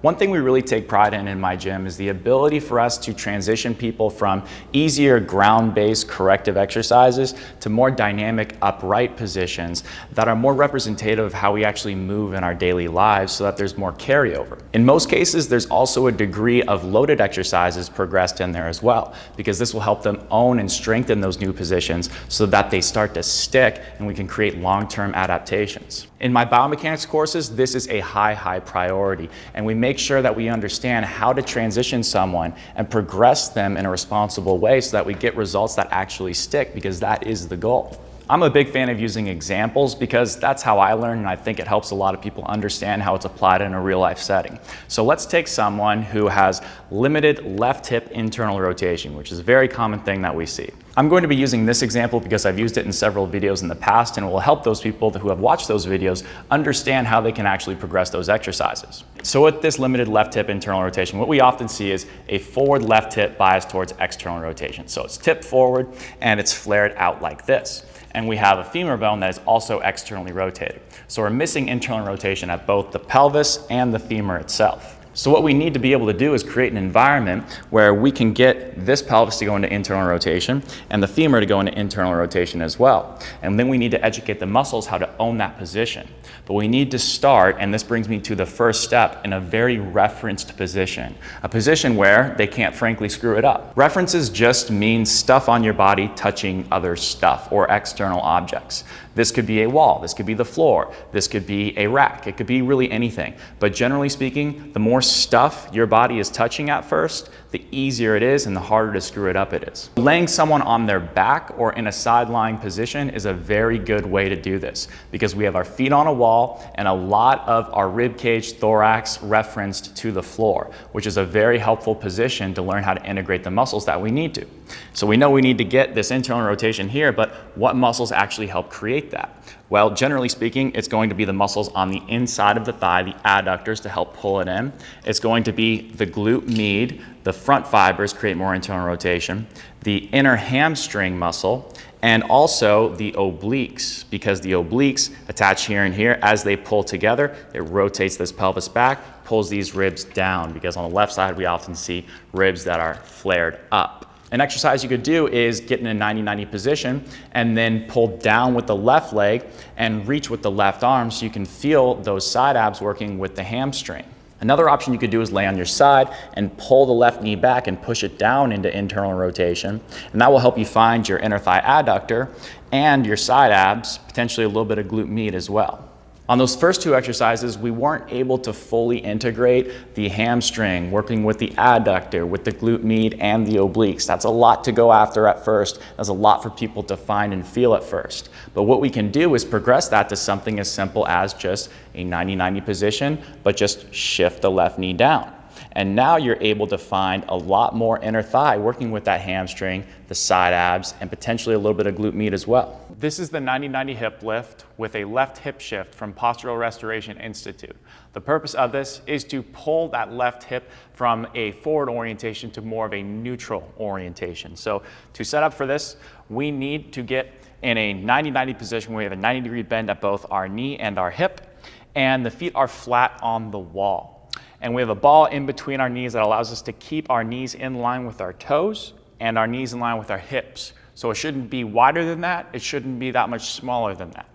One thing we really take pride in my gym is the ability for us to transition people from easier ground-based corrective exercises to more dynamic upright positions that are more representative of how we actually move in our daily lives so that there's more carryover. In most cases, there's also a degree of loaded exercises progressed in there as well, because this will help them own and strengthen those new positions so that they start to stick and we can create long-term adaptations. In my biomechanics courses, this is a high priority, and we make sure that we understand how to transition someone and progress them in a responsible way so that we get results that actually stick, because that is the goal. I'm a big fan of using examples because that's how I learn, and I think it helps a lot of people understand how it's applied in a real life setting. So let's take someone who has limited left hip internal rotation, which is a very common thing that we see. I'm going to be using this example because I've used it in several videos in the past, and it will help those people who have watched those videos understand how they can actually progress those exercises. So with this limited left hip internal rotation, what we often see is a forward left hip biased towards external rotation. So it's tipped forward and it's flared out like this. And we have a femur bone that is also externally rotated. So we're missing internal rotation at both the pelvis and the femur itself. So what we need to be able to do is create an environment where we can get this pelvis to go into internal rotation and the femur to go into internal rotation as well. And then we need to educate the muscles how to own that position. But we need to start, and this brings me to the first step, in a very referenced position. A position where they can't frankly screw it up. References just mean stuff on your body touching other stuff or external objects. This could be a wall, this could be the floor, this could be a rack, it could be really anything. But generally speaking, the more stuff your body is touching at first, the easier it is and the harder to screw it up it is. Laying someone on their back or in a side-lying position is a very good way to do this, because we have our feet on a wall and a lot of our rib cage, thorax referenced to the floor, which is a very helpful position to learn how to integrate the muscles that we need to. So we know we need to get this internal rotation here, but what muscles actually help create that? Well, generally speaking, it's going to be the muscles on the inside of the thigh, the adductors, to help pull it in. It's going to be the glute med, the front fibers create more internal rotation, the inner hamstring muscle, and also the obliques, because the obliques attach here and here. As they pull together, it rotates this pelvis back, pulls these ribs down, because on the left side, we often see ribs that are flared up. An exercise you could do is get in a 90-90 position and then pull down with the left leg and reach with the left arm so you can feel those side abs working with the hamstring. Another option you could do is lay on your side and pull the left knee back and push it down into internal rotation. And that will help you find your inner thigh adductor and your side abs, potentially a little bit of glute med as well. On those first two exercises, we weren't able to fully integrate the hamstring, working with the adductor, with the glute med and the obliques. That's a lot to go after at first. That's a lot for people to find and feel at first. But what we can do is progress that to something as simple as just a 90-90 position, but just shift the left knee down. And now you're able to find a lot more inner thigh working with that hamstring, the side abs, and potentially a little bit of glute med as well. This is the 90-90 hip lift with a left hip shift from Postural Restoration Institute. The purpose of this is to pull that left hip from a forward orientation to more of a neutral orientation. So to set up for this, we need to get in a 90-90 position where we have a 90-degree bend at both our knee and our hip, and the feet are flat on the wall. And we have a ball in between our knees that allows us to keep our knees in line with our toes and our knees in line with our hips. So it shouldn't be wider than that. It shouldn't be that much smaller than that.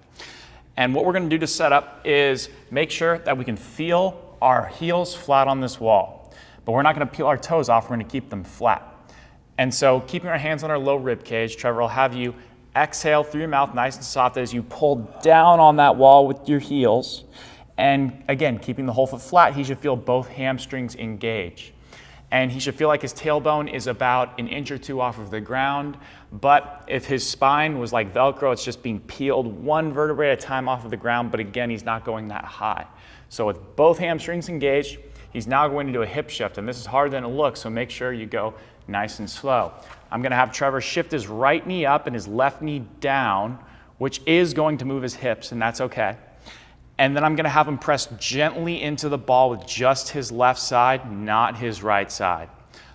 And what we're going to do to set up is make sure that we can feel our heels flat on this wall. But we're not going to peel our toes off. We're going to keep them flat. And so keeping our hands on our low rib cage, Trevor will have you exhale through your mouth nice and soft as you pull down on that wall with your heels. And again, keeping the whole foot flat, he should feel both hamstrings engage. And he should feel like his tailbone is about an inch or two off of the ground. But if his spine was like Velcro, it's just being peeled one vertebrae at a time off of the ground. But again, he's not going that high. So with both hamstrings engaged, he's now going to do a hip shift. And this is harder than it looks, so make sure you go nice and slow. I'm going to have Trevor shift his right knee up and his left knee down, which is going to move his hips, and that's okay. And then I'm going to have him press gently into the ball with just his left side, not his right side.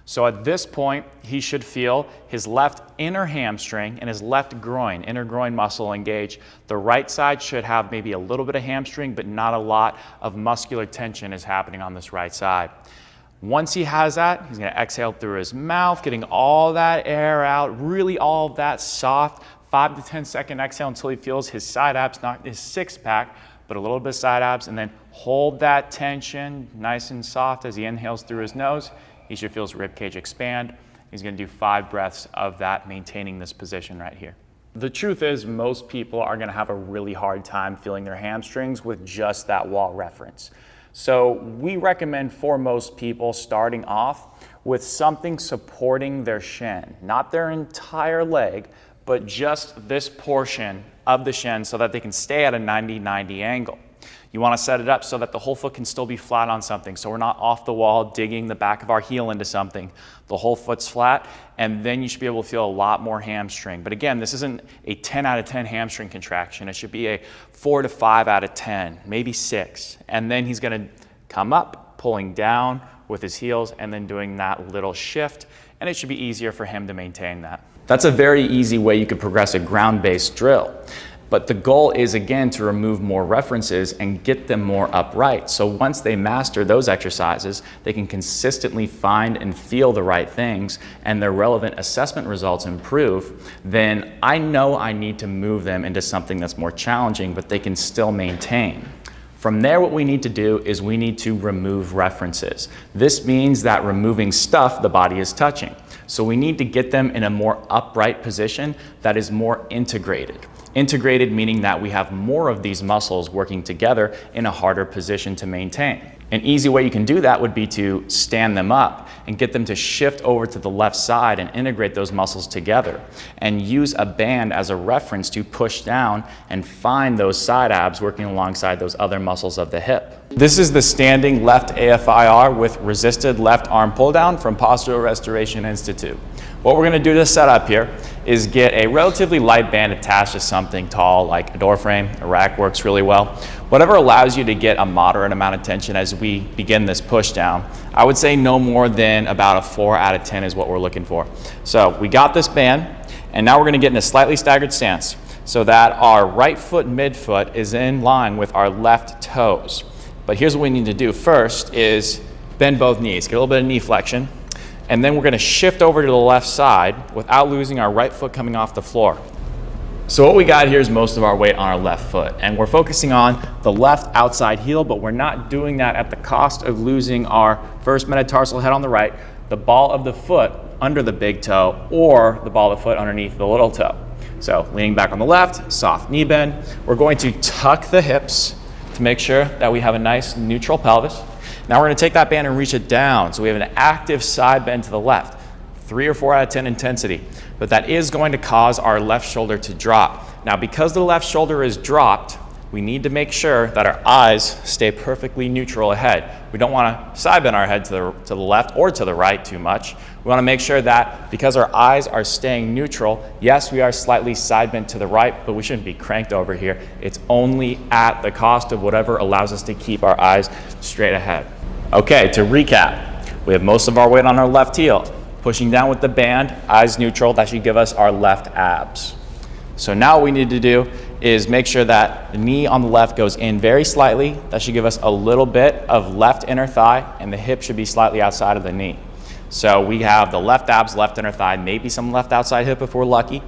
So at this point, he should feel his left inner hamstring and his left groin, inner groin muscle engage. The right side should have maybe a little bit of hamstring, but not a lot of muscular tension is happening on this right side. Once he has that, he's going to exhale through his mouth, getting all that air out, really all of that soft 5 to 10 second exhale until he feels his side abs, not his six pack, but a little bit of side abs, and then hold that tension nice and soft as he inhales through his nose. He should feel his rib cage expand. He's going to do 5 breaths of that, maintaining this position right here. The truth is, most people are going to have a really hard time feeling their hamstrings with just that wall reference. So we recommend for most people starting off with something supporting their shin, not their entire leg, but just this portion of the shin so that they can stay at a 90-90 angle. You want to set it up so that the whole foot can still be flat on something, so we're not off the wall digging the back of our heel into something. The whole foot's flat, and then you should be able to feel a lot more hamstring. But again, this isn't a 10 out of 10 hamstring contraction. It should be a 4 to 5 out of 10, maybe 6. And then he's going to come up, pulling down with his heels, and then doing that little shift, and it should be easier for him to maintain that. That's a very easy way you could progress a ground-based drill. But the goal is, again, to remove more references and get them more upright. So once they master those exercises, they can consistently find and feel the right things and their relevant assessment results improve. Then I know I need to move them into something that's more challenging, but they can still maintain. From there, what we need to do is we need to remove references. This means that removing stuff the body is touching. So we need to get them in a more upright position that is more integrated. Integrated meaning that we have more of these muscles working together in a harder position to maintain. An easy way you can do that would be to stand them up and get them to shift over to the left side and integrate those muscles together, and use a band as a reference to push down and find those side abs working alongside those other muscles of the hip. This is the standing left AFIR with resisted left arm pull down from Postural Restoration Institute. What we're going to do to set up here is get a relatively light band attached to something tall like a door frame. A rack works really well. Whatever allows you to get a moderate amount of tension as we begin this push down. I would say no more than about a 4 out of 10 is what we're looking for. So we got this band, and now we're going to get in a slightly staggered stance so that our right foot midfoot is in line with our left toes. But here's what we need to do first is bend both knees, get a little bit of knee flexion. And then we're going to shift over to the left side without losing our right foot coming off the floor. So what we got here is most of our weight on our left foot, and we're focusing on the left outside heel, but we're not doing that at the cost of losing our first metatarsal head on the right, the ball of the foot under the big toe, or the ball of the foot underneath the little toe. So leaning back on the left, soft knee bend. We're going to tuck the hips to make sure that we have a nice neutral pelvis. Now we're going to take that band and reach it down, so we have an active side bend to the left, 3 or 4 out of 10 intensity, but that is going to cause our left shoulder to drop. Now because the left shoulder is dropped, we need to make sure that our eyes stay perfectly neutral ahead. We don't want to side bend our head to the left or to the right too much. We want to make sure that because our eyes are staying neutral, yes, we are slightly side bent to the right, but we shouldn't be cranked over here. It's only at the cost of whatever allows us to keep our eyes straight ahead. Okay, to recap, we have most of our weight on our left heel. Pushing down with the band, eyes neutral, that should give us our left abs. So now what we need to do is make sure that the knee on the left goes in very slightly. That should give us a little bit of left inner thigh, and the hip should be slightly outside of the knee. So we have the left abs, left inner thigh, maybe some left outside hip if we're lucky.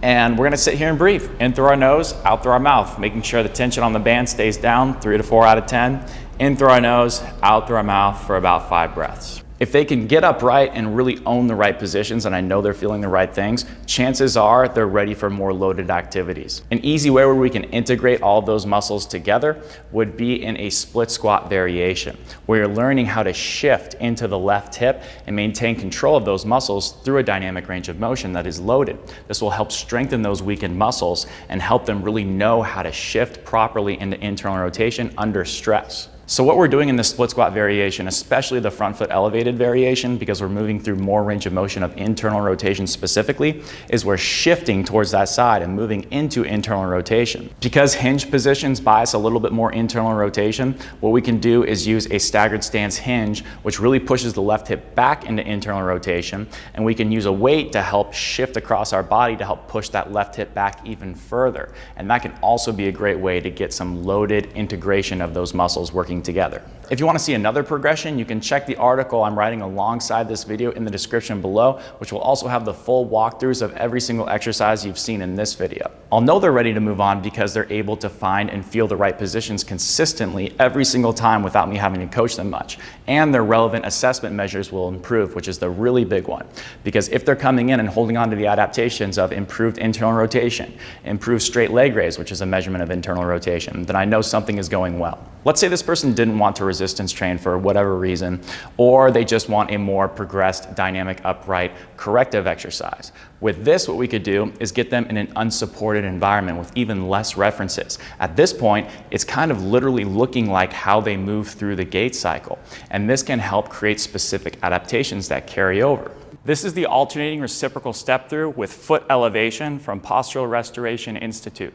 And we're gonna sit here and breathe. In through our nose, out through our mouth, making sure the tension on the band stays down, 3 to 4 out of 10. In through our nose, out through our mouth for about 5 breaths. If they can get upright and really own the right positions, and I know they're feeling the right things, chances are they're ready for more loaded activities. An easy way where we can integrate all of those muscles together would be in a split squat variation, where you're learning how to shift into the left hip and maintain control of those muscles through a dynamic range of motion that is loaded. This will help strengthen those weakened muscles and help them really know how to shift properly into internal rotation under stress. So what we're doing in the split squat variation, especially the front foot elevated variation, because we're moving through more range of motion of internal rotation specifically, is we're shifting towards that side and moving into internal rotation. Because hinge positions bias a little bit more internal rotation, what we can do is use a staggered stance hinge, which really pushes the left hip back into internal rotation, and we can use a weight to help shift across our body to help push that left hip back even further. And that can also be a great way to get some loaded integration of those muscles working together. If you want to see another progression, you can check the article I'm writing alongside this video in the description below, which will also have the full walkthroughs of every single exercise you've seen in this video. I'll know they're ready to move on because they're able to find and feel the right positions consistently every single time without me having to coach them much. And their relevant assessment measures will improve, which is the really big one. Because if they're coming in and holding on to the adaptations of improved internal rotation, improved straight leg raise, which is a measurement of internal rotation, then I know something is going well. Let's say this person didn't want to resistance train for whatever reason, or they just want a more progressed dynamic upright corrective exercise. With this, what we could do is get them in an unsupported environment with even less references. At this point, it's kind of literally looking like how they move through the gait cycle, and this can help create specific adaptations that carry over. This is the alternating reciprocal step through with foot elevation from Postural Restoration Institute.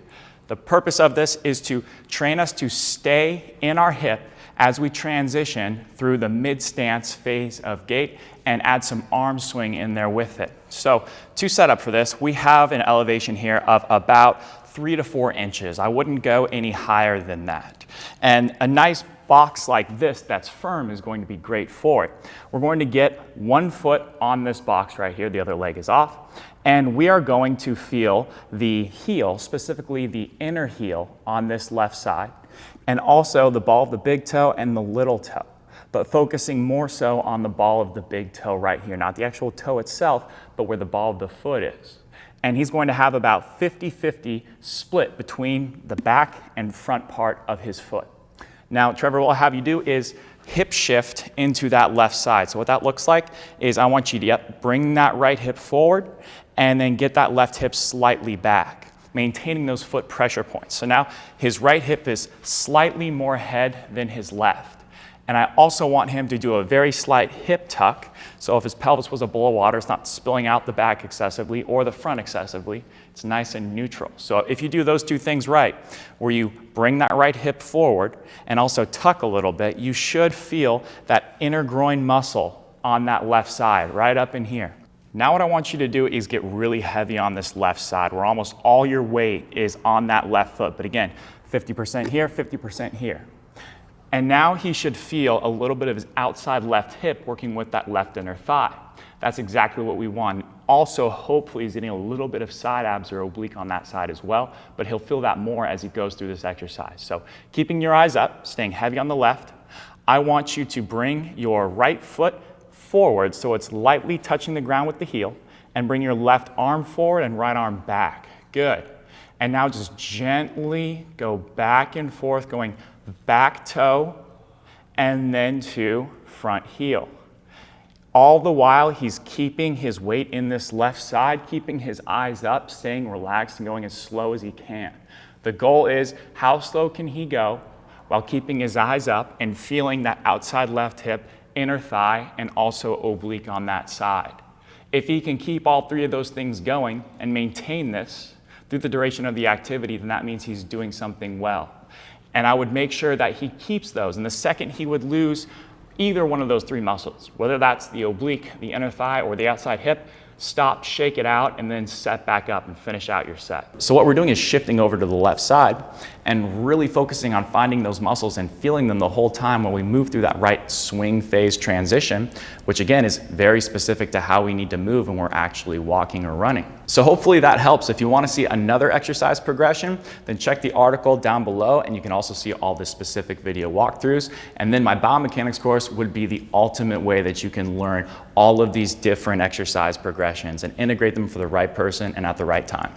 The purpose of this is to train us to stay in our hip as we transition through the mid-stance phase of gait and add some arm swing in there with it. So to set up for this, we have an elevation here of about 3 to 4 inches. I wouldn't go any higher than that. And a nice box like this that's firm is going to be great for it. We're going to get one foot on this box right here, the other leg is off, and we are going to feel the heel, specifically the inner heel on this left side, and also the ball of the big toe and the little toe, but focusing more so on the ball of the big toe right here, not the actual toe itself, but where the ball of the foot is. And he's going to have about 50-50 split between the back and front part of his foot. Now, Trevor, what I'll have you do is hip shift into that left side. So what that looks like is I want you to bring that right hip forward and then get that left hip slightly back, maintaining those foot pressure points. So now his right hip is slightly more head than his left. And I also want him to do a very slight hip tuck. So if his pelvis was a bowl of water, it's not spilling out the back excessively or the front excessively. It's nice and neutral. So if you do those two things right, where you bring that right hip forward and also tuck a little bit, you should feel that inner groin muscle on that left side, right up in here. Now what I want you to do is get really heavy on this left side, where almost all your weight is on that left foot. But again, 50% here, 50% here. And now he should feel a little bit of his outside left hip working with that left inner thigh. That's exactly what we want. Also, hopefully he's getting a little bit of side abs or oblique on that side as well, but he'll feel that more as he goes through this exercise. So keeping your eyes up, staying heavy on the left, I want you to bring your right foot forward so it's lightly touching the ground with the heel, and bring your left arm forward and right arm back. Good. And now just gently go back and forth, going back toe and then to front heel. All the while he's keeping his weight in this left side, keeping his eyes up, staying relaxed and going as slow as he can. The goal is how slow can he go while keeping his eyes up and feeling that outside left hip, inner thigh, and also oblique on that side. If he can keep all three of those things going and maintain this through the duration of the activity, then that means he's doing something well. And I would make sure that he keeps those. And the second he would lose either one of those three muscles, whether that's the oblique, the inner thigh, or the outside hip, stop, shake it out, and then set back up and finish out your set. So what we're doing is shifting over to the left side and really focusing on finding those muscles and feeling them the whole time when we move through that right swing phase transition, which again is very specific to how we need to move when we're actually walking or running. So hopefully that helps. If you want to see another exercise progression, then check the article down below, and you can also see all the specific video walkthroughs. And then my biomechanics course would be the ultimate way that you can learn all of these different exercise progressions and integrate them for the right person and at the right time.